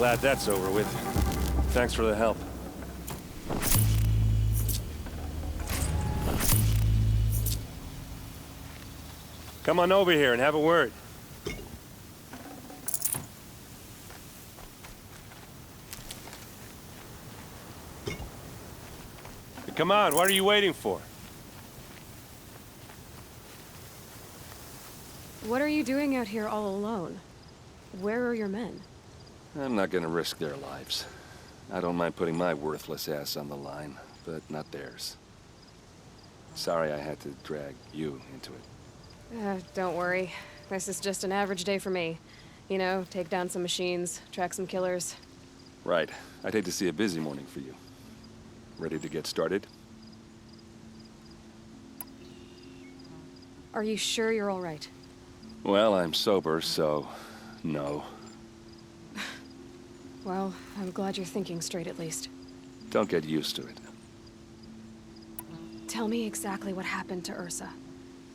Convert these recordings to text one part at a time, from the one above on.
glad that's over with. Thanks for the help. Come on over here and have a word. Come on, what are you waiting for? What are you doing out here all alone? Where are your men? I'm not gonna risk their lives. I don't mind putting my worthless ass on the line, but not theirs. Sorry I had to drag you into it. Don't worry. This is just an average day for me. You know, take down some machines, track some killers. Right. I'd hate to see a busy morning for you. Ready to get started? Are you sure you're all right? Well, I'm sober, so no. Well, I'm glad you're thinking straight at least. Don't get used to it. Tell me exactly what happened to Ersa.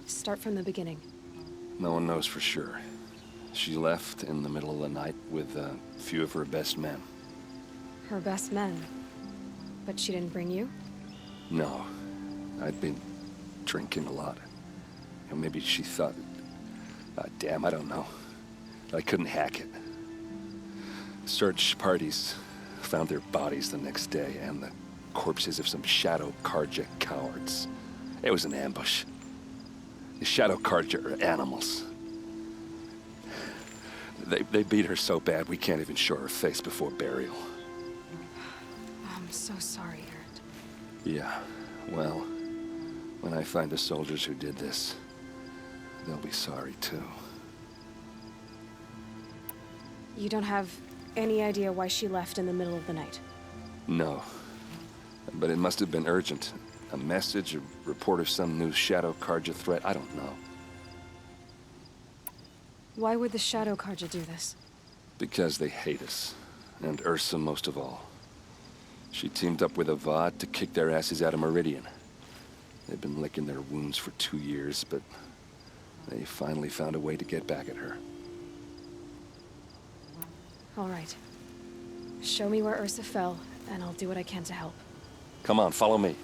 Start from the beginning. No one knows for sure. She left in the middle of the night with a few of her best men. Her best men? But she didn't bring you? No. I'd been drinking a lot. Or maybe she thought... damn, I don't know. I couldn't hack it. Search parties found their bodies the next day, and the corpses of some Shadow Karja cowards. It was an ambush. The Shadow Karja are animals. They beat her so bad we can't even show her face before burial. I'm so sorry, Erend. Yeah, well, when I find the soldiers who did this, they'll be sorry too. You don't have any idea why she left in the middle of the night? No. But it must have been urgent. A message, a report of some new Shadow Karja threat, I don't know. Why would the Shadow Karja do this? Because they hate us. And Ersa most of all. She teamed up with Avad to kick their asses out of Meridian. They've been licking their wounds for 2 years, but they finally found a way to get back at her. All right. Show me where Ersa fell, and I'll do what I can to help. Come on, follow me.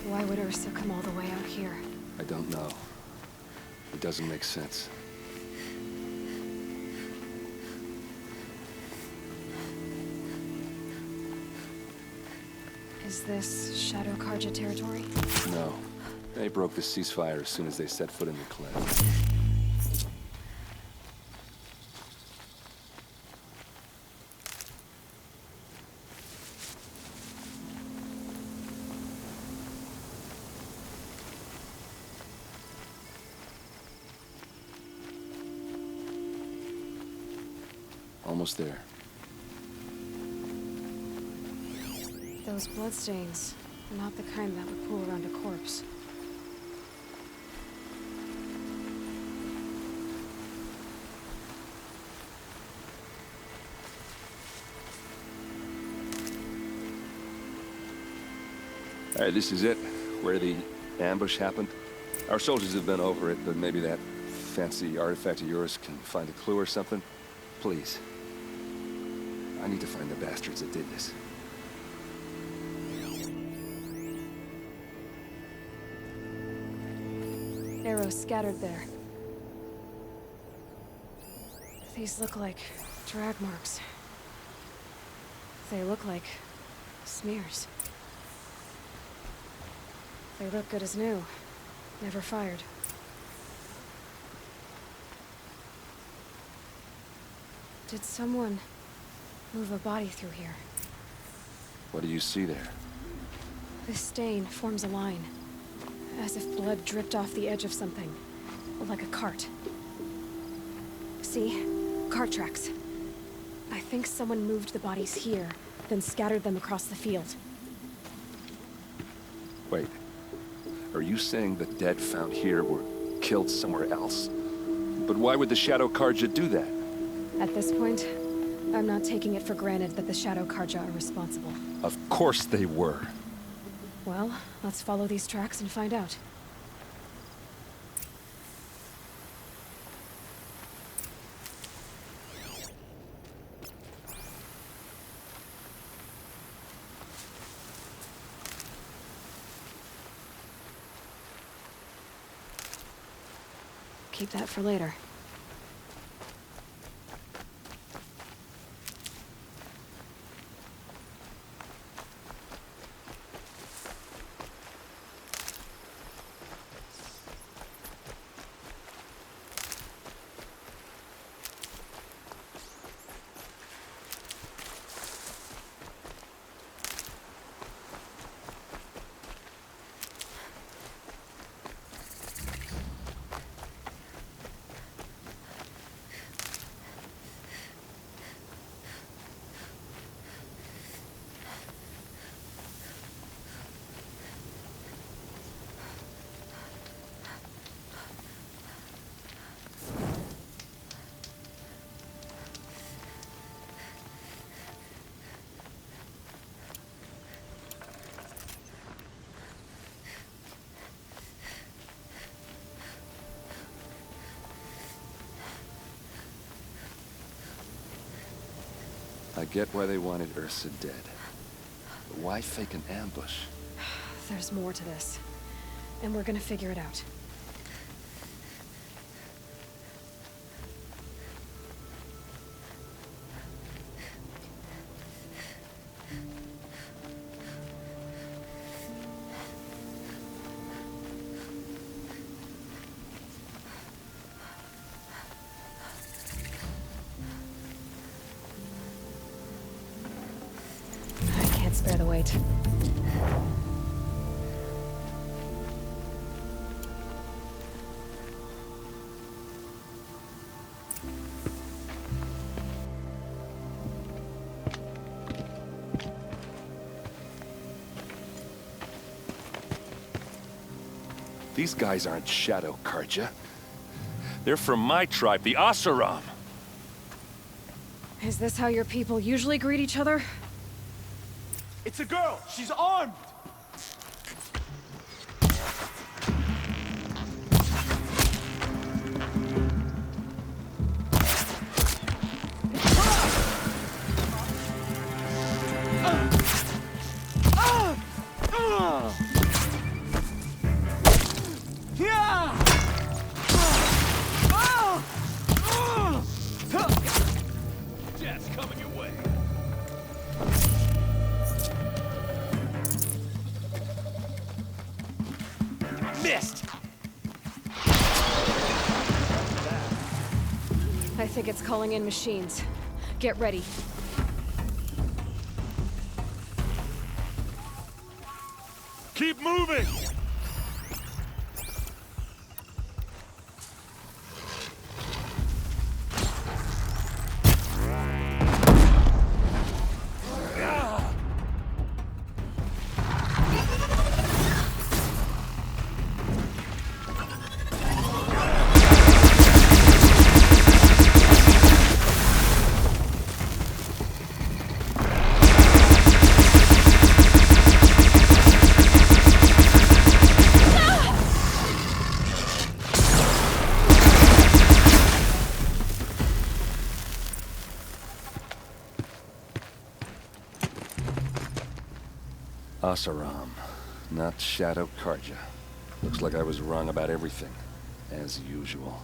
Why would Ersa come all the way out here? I don't know. It doesn't make sense. Is this Shadow Karja territory? No. They broke the ceasefire as soon as they set foot in the cleft. Almost there. Those bloodstains, not the kind that would pool around a corpse. All right, this is it, where the ambush happened. Our soldiers have been over it, but maybe that fancy artifact of yours can find a clue or something. Please. I need to find the bastards that did this. Arrows scattered there. These look like drag marks. They look like smears. They look good as new. Never fired. Did someone move a body through here? What do you see there? This stain forms a line, as if blood dripped off the edge of something, like a cart. See? Cart tracks. I think someone moved the bodies here, then scattered them across the field. Wait. Are you saying the dead found here were killed somewhere else? But why would the Shadow Karja do that? At this point, I'm not taking it for granted that the Shadow Karja are responsible. Of course they were. Well, let's follow these tracks and find out. Keep that for later. I get why they wanted Ersa dead. But why fake an ambush? There's more to this, and we're gonna figure it out. I can't spare the weight. These guys aren't Shadow Karja. They're from my tribe, the Oseram. Is this how your people usually greet each other? It's a girl! She's armed! Death's coming your way. Missed! I think it's calling in machines. Get ready. Keep moving! Oseram, not Shadow Karja. Looks like I was wrong about everything, as usual.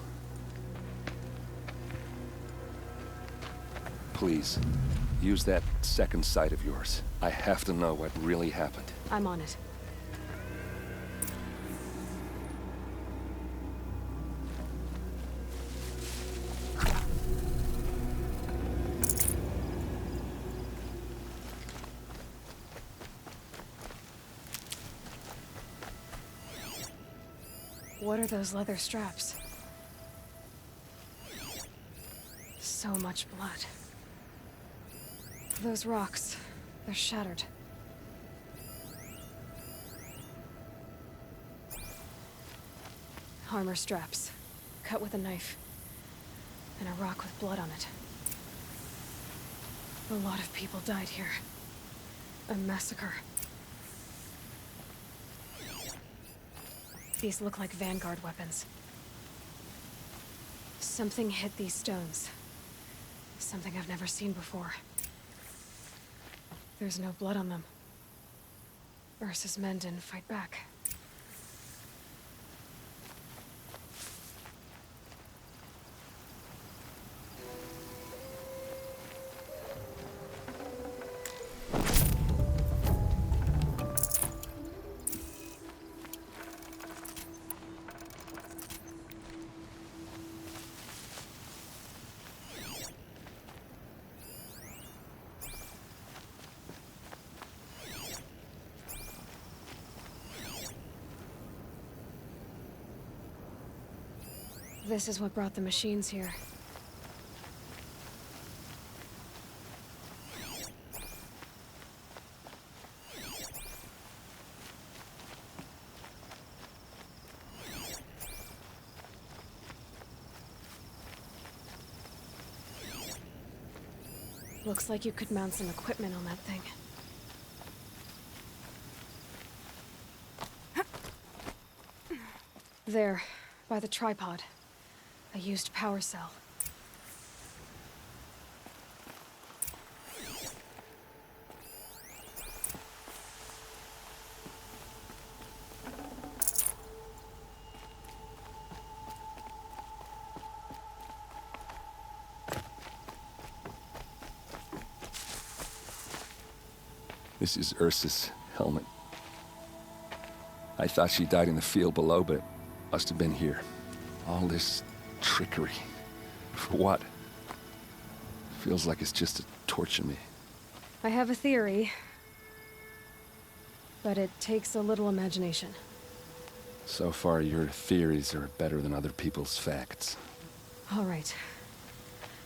Please, use that second sight of yours. I have to know what really happened. I'm on it. What are those leather straps? So much blood. Those rocks, they're shattered. Armor straps, cut with a knife. And a rock with blood on it. A lot of people died here. A massacre. These look like vanguard weapons. Something hit these stones. Something I've never seen before. There's no blood on them. Ersa's men didn't fight back. This is what brought the machines here. Looks like you could mount some equipment on that thing. There, by the tripod. A used power cell. This is Ersa's helmet. I thought she died in the field below, but it must have been here. All this trickery. For what? Feels like it's just to torture me. I have a theory, but it takes a little imagination. So far, your theories are better than other people's facts. All right.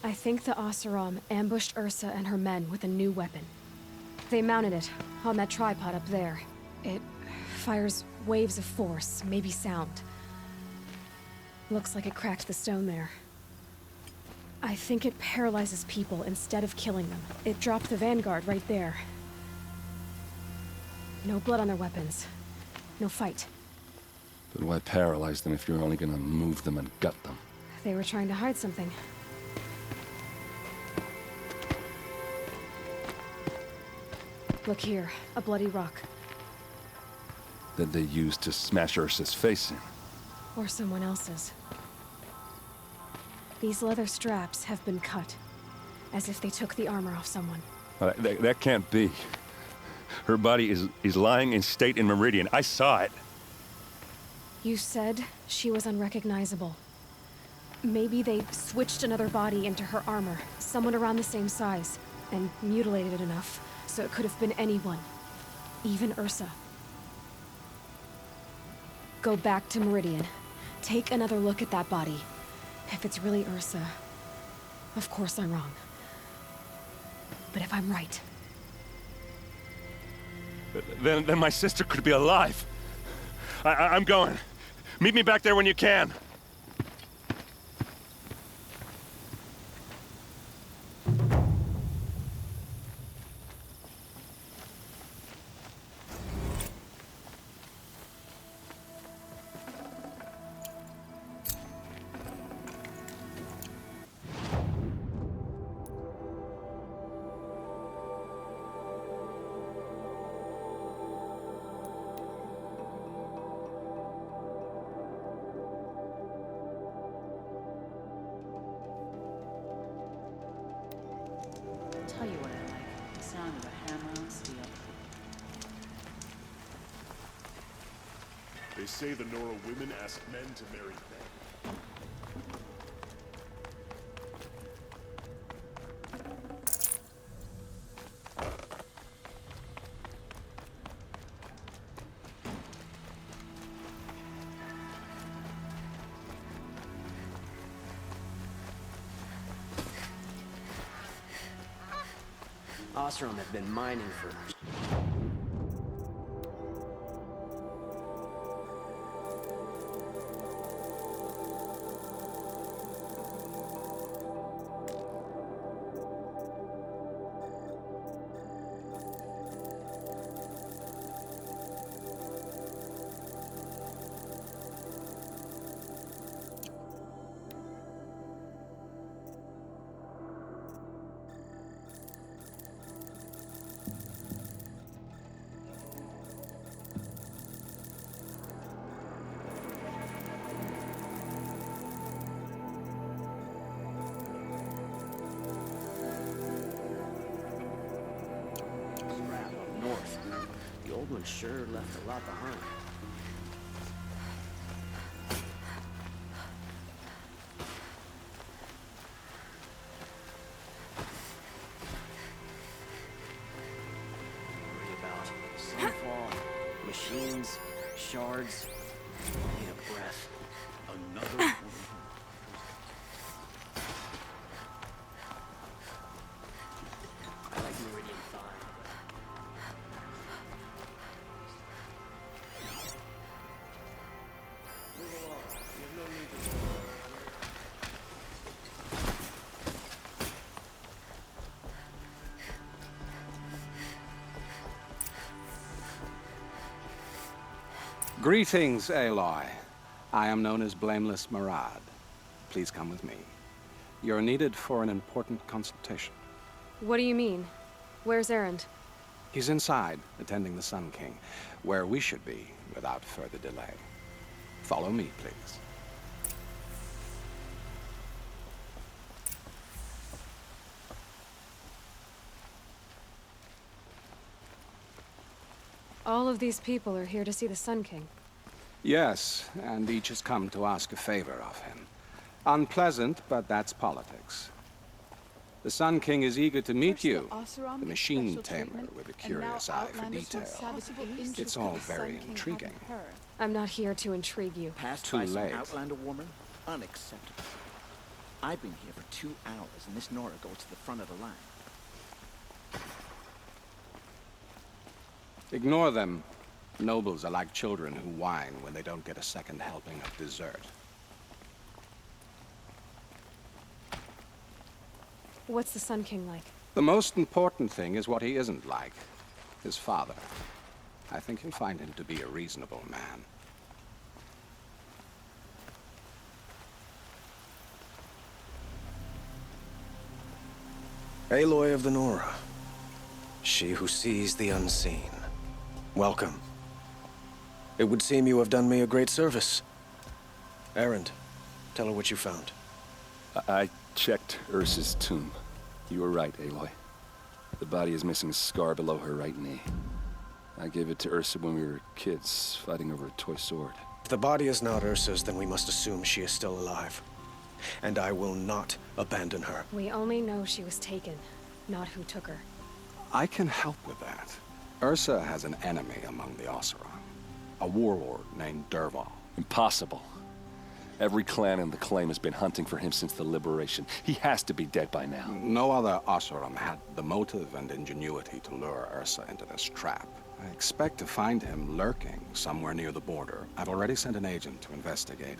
I think the Oseram ambushed Ersa and her men with a new weapon. They mounted it on that tripod up there. It fires waves of force, maybe sound. Looks like it cracked the stone there. I think it paralyzes people instead of killing them. It dropped the vanguard right there. No blood on their weapons. No fight. But why paralyze them if you're only gonna move them and gut them? They were trying to hide something. Look here, a bloody rock. That they used to smash Ursa's face in. Or someone else's. These leather straps have been cut, as if they took the armor off someone. That can't be. Her body is lying in state in Meridian. I saw it. You said she was unrecognizable. Maybe they switched another body into her armor, someone around the same size, and mutilated it enough so it could have been anyone, even Ersa. Go back to Meridian. Take another look at that body. If it's really Ersa, of course I'm wrong. But if I'm right... Then my sister could be alive. I'm going. Meet me back there when you can. Tell you what I like. The sound of a hammer on steel. They say the Nora women ask men to marry them. Oseram have been mining for... One sure left a lot behind. Worry about sunfall, machines, shards. I need a breath. Another woman. I like Meridian fine. Greetings, Aloy. I am known as Blameless Murad. Please come with me. You're needed for an important consultation. What do you mean? Where's Erend? He's inside, attending the Sun King, where we should be without further delay. Follow me, please. All of these people are here to see the Sun King. Yes, and each has come to ask a favor of him. Unpleasant, but that's politics. The Sun King is eager to meet you, the machine tamer with a curious eye for detail. It's all very intriguing. I'm not here to intrigue you. Passed Too by some late. Outlander woman? Unacceptable. I've been here for 2 hours, and this Nora goes to the front of the line. Ignore them. Nobles are like children who whine when they don't get a second helping of dessert. What's the Sun King like? The most important thing is what he isn't like. His father. I think you'll find him to be a reasonable man. Aloy of the Nora. She who sees the unseen. Welcome. It would seem you have done me a great service. Erend, tell her what you found. I checked Ersa's tomb. You were right, Aloy. The body is missing a scar below her right knee. I gave it to Ersa when we were kids, fighting over a toy sword. If the body is not Ursa's, then we must assume she is still alive. And I will not abandon her. We only know she was taken, not who took her. I can help with that. Ersa has an enemy among the Oseram. A warlord named Dervahl. Impossible. Every clan in the claim has been hunting for him since the liberation. He has to be dead by now. No other Oseram had the motive and ingenuity to lure Ersa into this trap. I expect to find him lurking somewhere near the border. I've already sent an agent to investigate.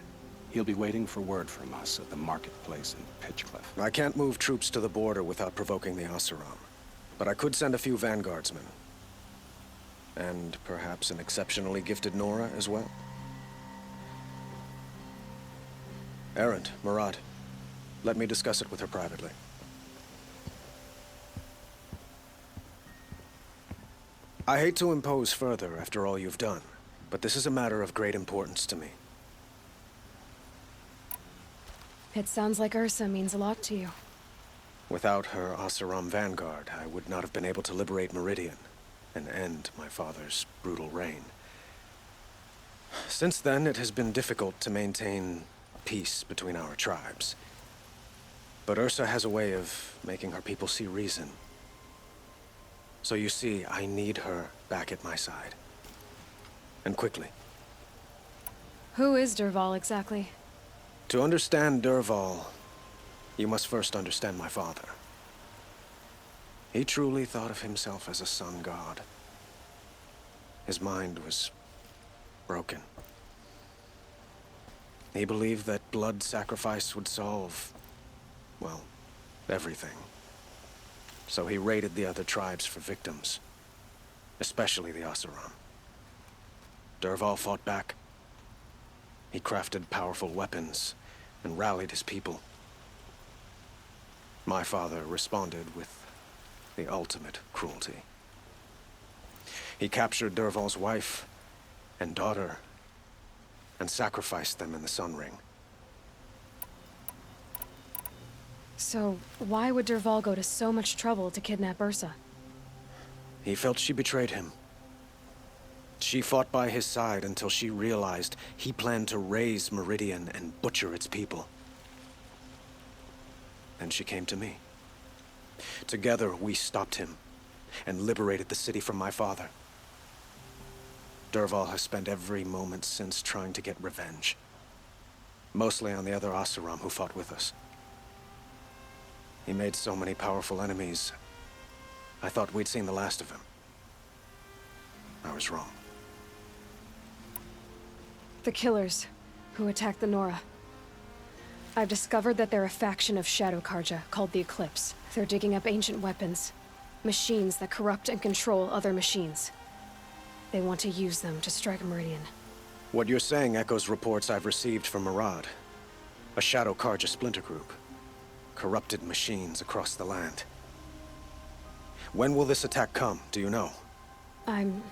He'll be waiting for word from us at the marketplace in Pitchcliff. I can't move troops to the border without provoking the Oseram. But I could send a few vanguardsmen. And perhaps an exceptionally gifted Nora as well. Erend, Murad, let me discuss it with her privately. I hate to impose further after all you've done, but this is a matter of great importance to me. It sounds like Ersa means a lot to you. Without her Oseram vanguard, I would not have been able to liberate Meridian and end my father's brutal reign. Since then, it has been difficult to maintain peace between our tribes. But Ersa has a way of making her people see reason. So you see, I need her back at my side. And quickly. Who is Dervahl exactly? To understand Dervahl, you must first understand my father. He truly thought of himself as a sun god. His mind was broken. He believed that blood sacrifice would solve, well, everything. So he raided the other tribes for victims, especially the Oseram. Dervahl fought back. He crafted powerful weapons and rallied his people. My father responded with the ultimate cruelty. He captured Dervahl's wife and daughter and sacrificed them in the Sun Ring. So, why would Dervahl go to so much trouble to kidnap Ersa? He felt she betrayed him. She fought by his side until she realized he planned to raise Meridian and butcher its people. And she came to me. Together, we stopped him and liberated the city from my father. Dervahl has spent every moment since trying to get revenge. Mostly on the other Oseram who fought with us. He made so many powerful enemies, I thought we'd seen the last of him. I was wrong. The killers who attacked the Nora. I've discovered that they're a faction of Shadow Karja called the Eclipse. They're digging up ancient weapons. Machines that corrupt and control other machines. They want to use them to strike Meridian. What you're saying echoes reports I've received from Murad. A Shadow Karja splinter group. Corrupted machines across the land. When will this attack come, do you know? I'm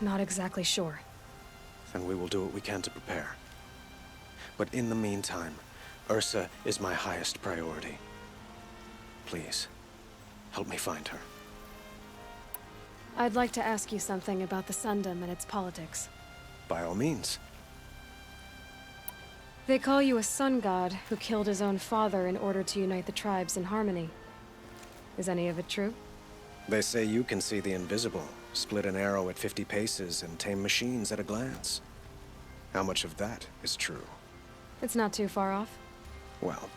not exactly sure. Then we will do what we can to prepare. But in the meantime, Ersa is my highest priority. Please, help me find her. I'd like to ask you something about the Sundom and its politics. By all means. They call you a sun god who killed his own father in order to unite the tribes in harmony. Is any of it true? They say you can see the invisible, split an arrow at 50 paces, and tame machines at a glance. How much of that is true? It's not too far off. Well,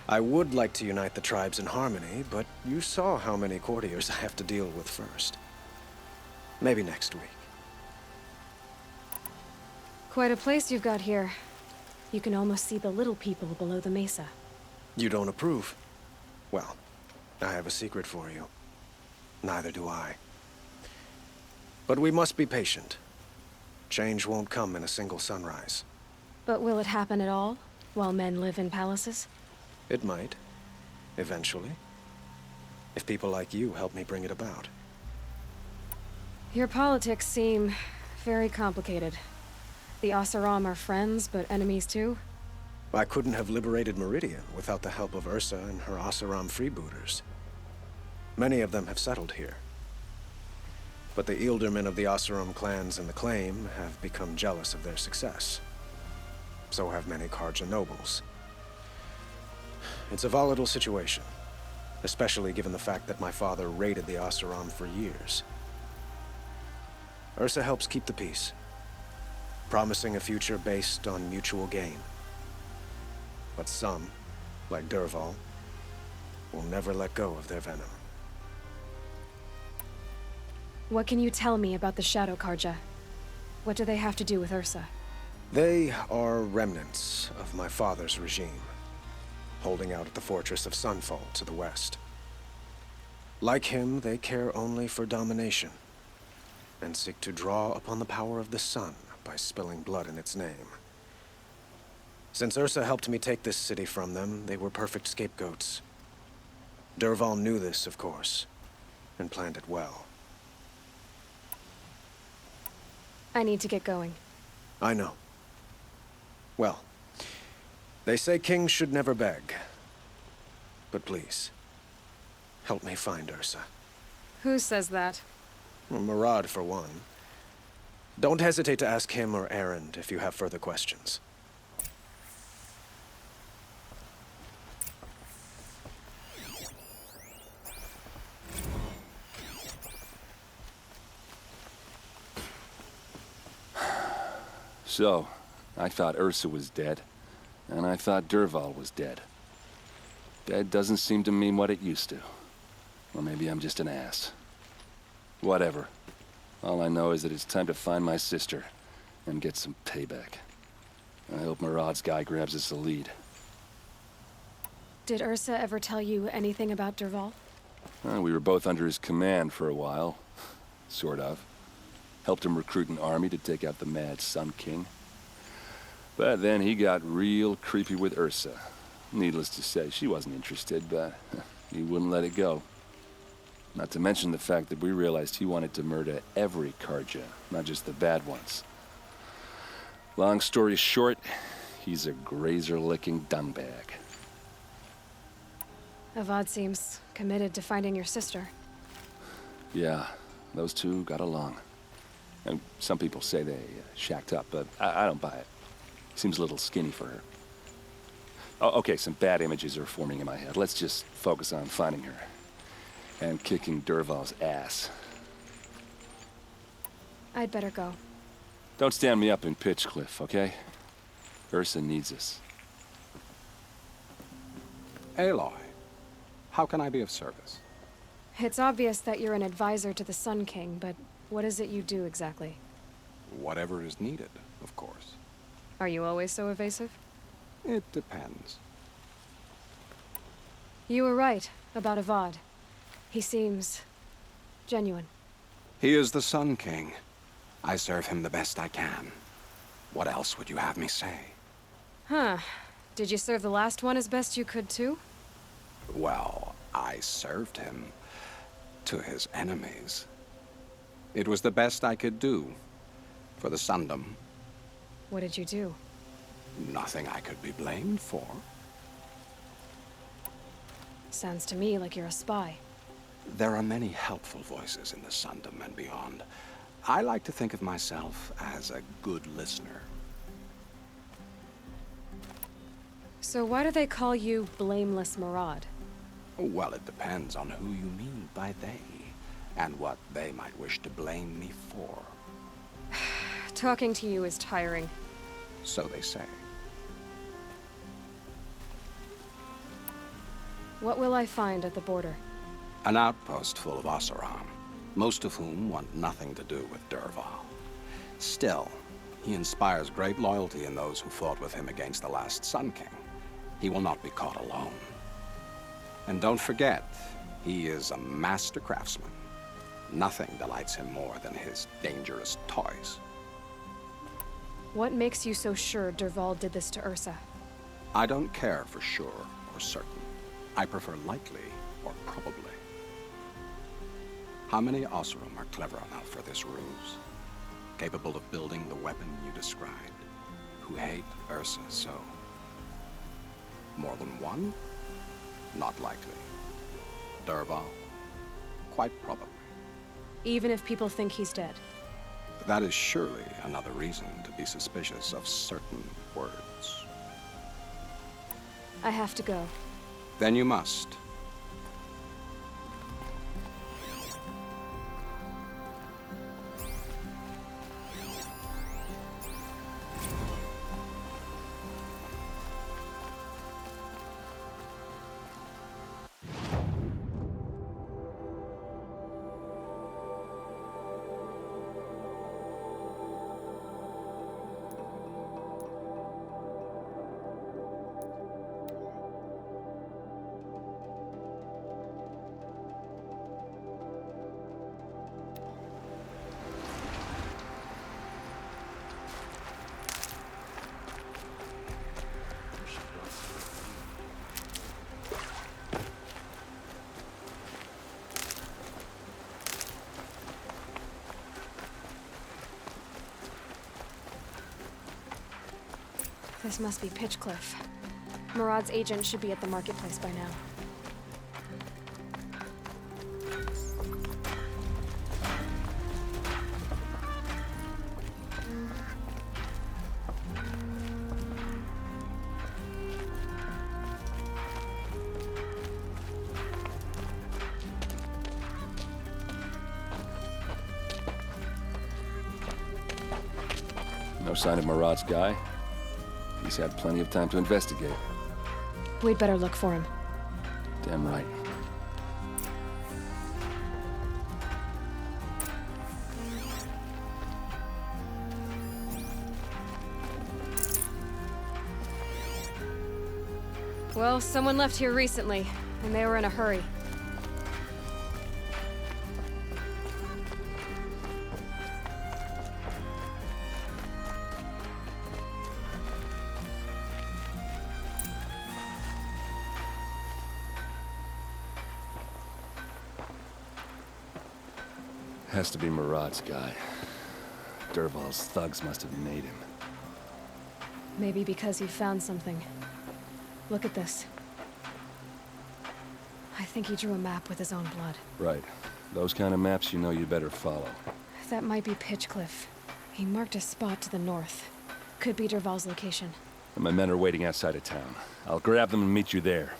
I would like to unite the tribes in harmony, but you saw how many courtiers I have to deal with first. Maybe next week. Quite a place you've got here. You can almost see the little people below the mesa. You don't approve? Well, I have a secret for you. Neither do I. But we must be patient. Change won't come in a single sunrise. But will it happen at all, while men live in palaces? It might. Eventually. If people like you help me bring it about. Your politics seem very complicated. The Oseram are friends, but enemies too? I couldn't have liberated Meridian without the help of Ersa and her Oseram freebooters. Many of them have settled here. But the Ealdormen of the Oseram clans in the Claim have become jealous of their success. So have many Karja nobles. It's a volatile situation, especially given the fact that my father raided the Oseram for years. Ersa helps keep the peace, promising a future based on mutual gain. But some, like Dervahl, will never let go of their venom. What can you tell me about the Shadow Karja? What do they have to do with Ersa? They are remnants of my father's regime, holding out at the fortress of Sunfall to the west. Like him, they care only for domination, and seek to draw upon the power of the sun by spilling blood in its name. Since Ersa helped me take this city from them, they were perfect scapegoats. Dervahl knew this, of course, and planned it well. I need to get going. I know. Well, they say kings should never beg. But please, help me find Ersa. Who says that? Well, Murad, for one. Don't hesitate to ask him or Erend if you have further questions. So, I thought Ersa was dead, and I thought Dervahl was dead. Dead doesn't seem to mean what it used to. Or maybe I'm just an ass. Whatever. All I know is that it's time to find my sister and get some payback. I hope Murad's guy grabs us a lead. Did Ersa ever tell you anything about Dervahl? We were both under his command for a while. Sort of. Helped him recruit an army to take out the mad Sun King. But then he got real creepy with Ersa. Needless to say, she wasn't interested, but he wouldn't let it go. Not to mention the fact that we realized he wanted to murder every Karja, not just the bad ones. Long story short, he's a grazer-licking dungbag. Avad seems committed to finding your sister. Yeah, those two got along. And some people say they shacked up, but I don't buy it. Seems a little skinny for her. Oh, okay, some bad images are forming in my head. Let's just focus on finding her. And kicking Dervahl's ass. I'd better go. Don't stand me up in Pitchcliff, okay? Ersa needs us. Aloy, how can I be of service? It's obvious that you're an advisor to the Sun King, but what is it you do exactly? Whatever is needed, of course. Are you always so evasive? It depends. You were right about Avad. He seems genuine. He is the Sun King. I serve him the best I can. What else would you have me say? Huh. Did you serve the last one as best you could, too? Well, I served him to his enemies. It was the best I could do for the Sundom. What did you do? Nothing I could be blamed for. Sounds to me like you're a spy. There are many helpful voices in the Sundom and beyond. I like to think of myself as a good listener. So why do they call you Blameless Maraud? Well, it depends on who you mean by they, and what they might wish to blame me for. Talking to you is tiring. So they say. What will I find at the border? An outpost full of Oseram, most of whom want nothing to do with Dervahl. Still, he inspires great loyalty in those who fought with him against the last Sun King. He will not be caught alone. And don't forget, he is a master craftsman. Nothing delights him more than his dangerous toys. What makes you so sure Dervahl did this to Ersa? I don't care for sure or certain. I prefer likely or probably. How many Oseram are clever enough for this ruse? Capable of building the weapon you described? Who hate Ersa so? More than one? Not likely. Dervahl? Quite probably. Even if people think he's dead? That is surely another reason to be suspicious of certain words. I have to go. Then you must. This must be Pitchcliff. Maraud's agent should be at the marketplace by now. No sign of Maraud's guy? He's had plenty of time to investigate. We'd better look for him. Damn right. Well, someone left here recently, and they were in a hurry. Has to be Maraud's guy. Dervahl's thugs must have made him. Maybe because he found something. Look at this. I think he drew a map with his own blood. Right. Those kind of maps you know you better follow. that might be Pitchcliff. He marked a spot to the north. Could be Derval's location. And my men are waiting outside of town. I'll grab them and meet you there.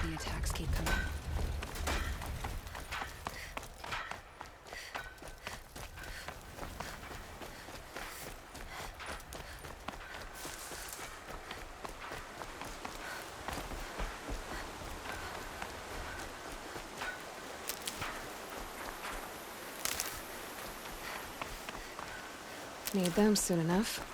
The attacks keep coming. Need them soon enough.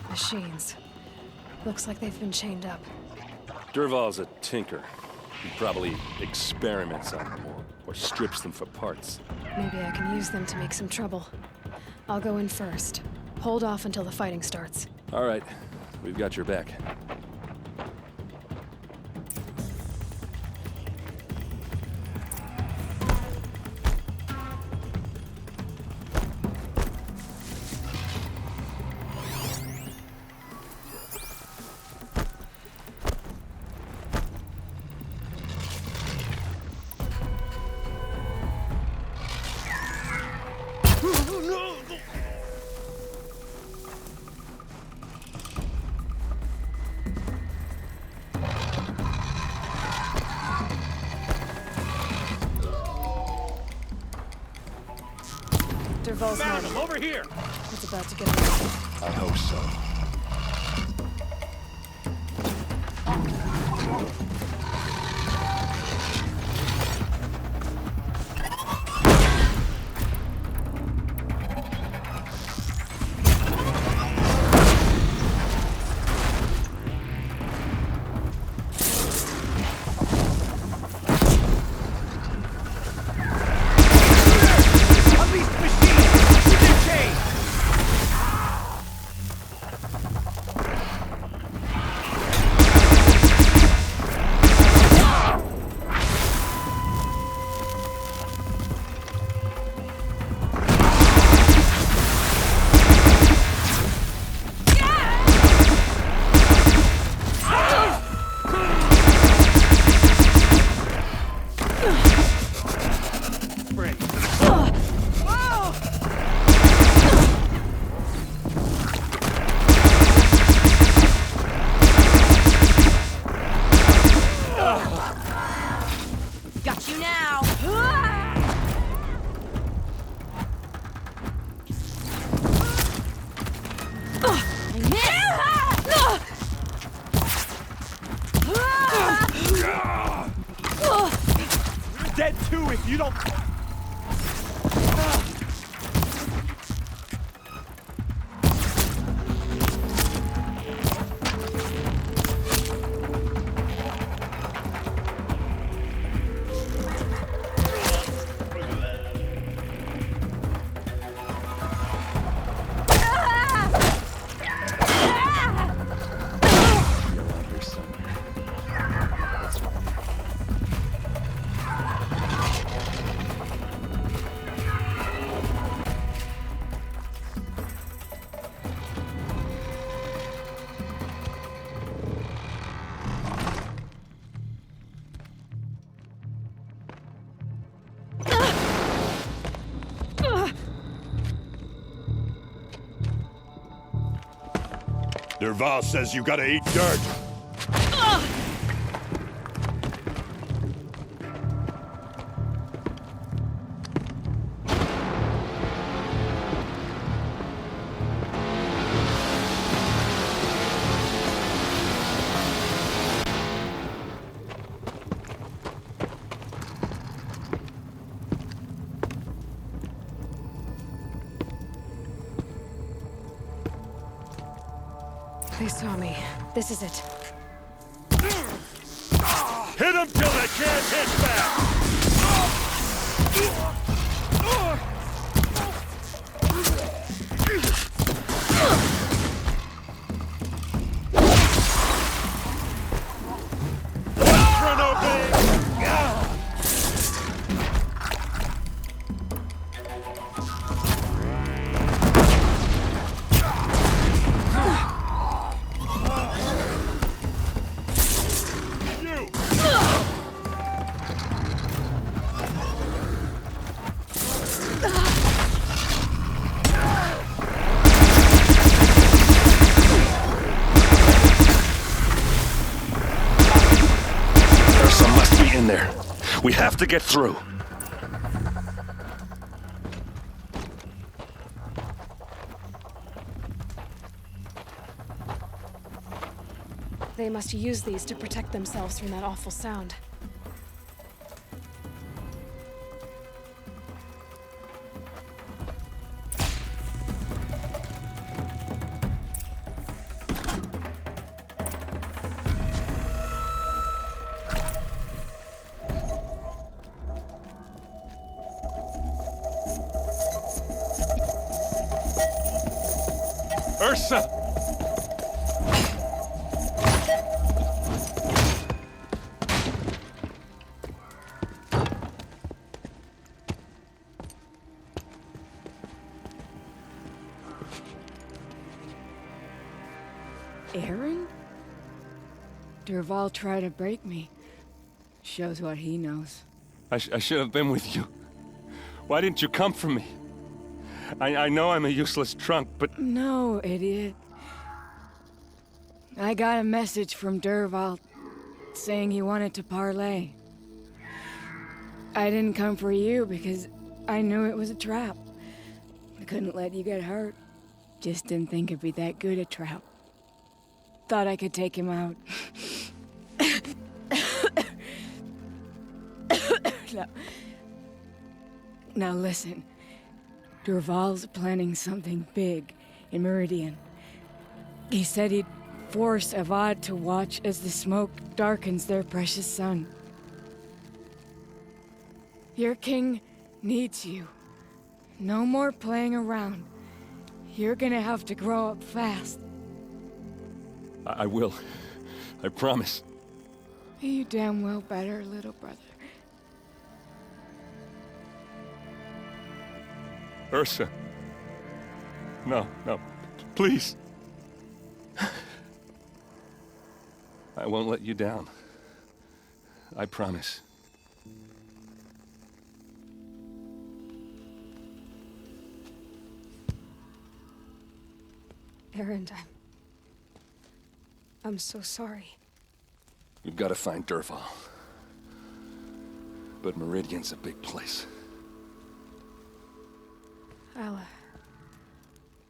Machines. Looks like they've been chained up. Derval's a tinker. He probably experiments on them or strips them for parts. Maybe I can use them to make some trouble. I'll go in first. Hold off until the fighting starts. All right, we've got your back. Derval's Found men. him, over here! It's about to get away. I hope so. Dead too if you don't... Derval says you gotta eat dirt. They saw me. This is it. Hit them till they can't hit back! Run Ersa must be in there. We have to get through. They must use these to protect themselves from that awful sound. Ersa! Erend? Derval tried to break me. Shows what he knows. I should have been with you. Why didn't you come for me? I know I'm a useless trunk, but... No, idiot. I got a message from Derval saying he wanted to parlay. I didn't come for you because I knew it was a trap. I couldn't let you get hurt. Just didn't think it'd be that good a trap. Thought I could take him out. Now listen. Derval's planning something big in Meridian. He said he'd force Avad to watch as the smoke darkens their precious sun. Your king needs you. No more playing around. You're gonna have to grow up fast. I will. I promise. You damn well better, little brother. Ersa. No, please. I won't let you down. I promise. Erend, I'm so sorry. We've got to find Derval. But Meridian's a big place.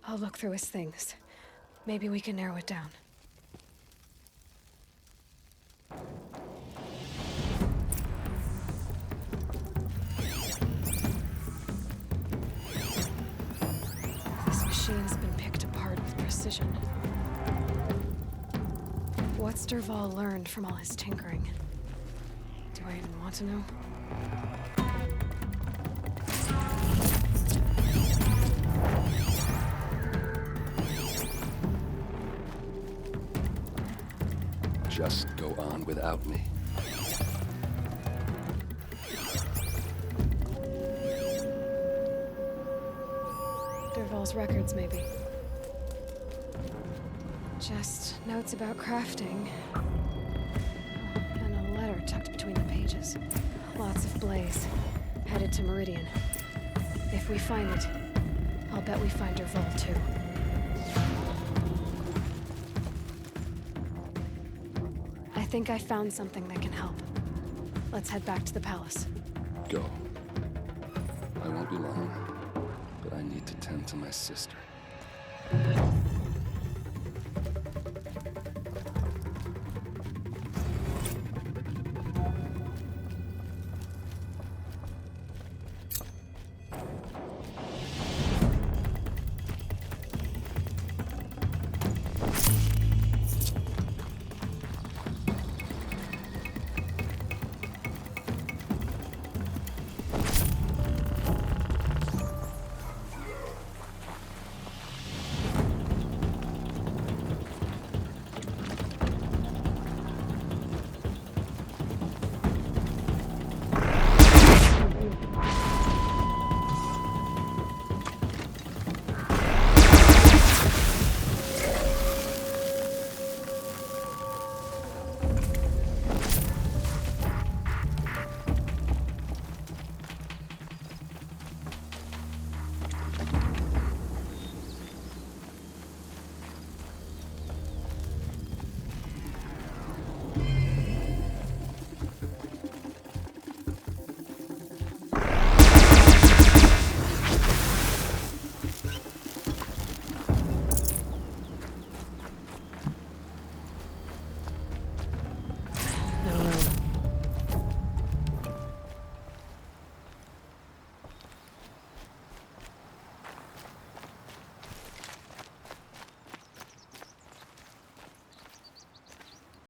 I'll look through his things. Maybe we can narrow it down. This machine's been picked apart with precision. What's Derval learned from all his tinkering? Do I even want to know? Just go on without me. Derval's records, maybe. Just notes about crafting. And a letter tucked between the pages. Lots of blaze. Headed to Meridian. If we find it, I'll bet we find Derval too. think I found something that can help. Let's head back to the palace. Go. I won't be long, but I need to tend to my sister.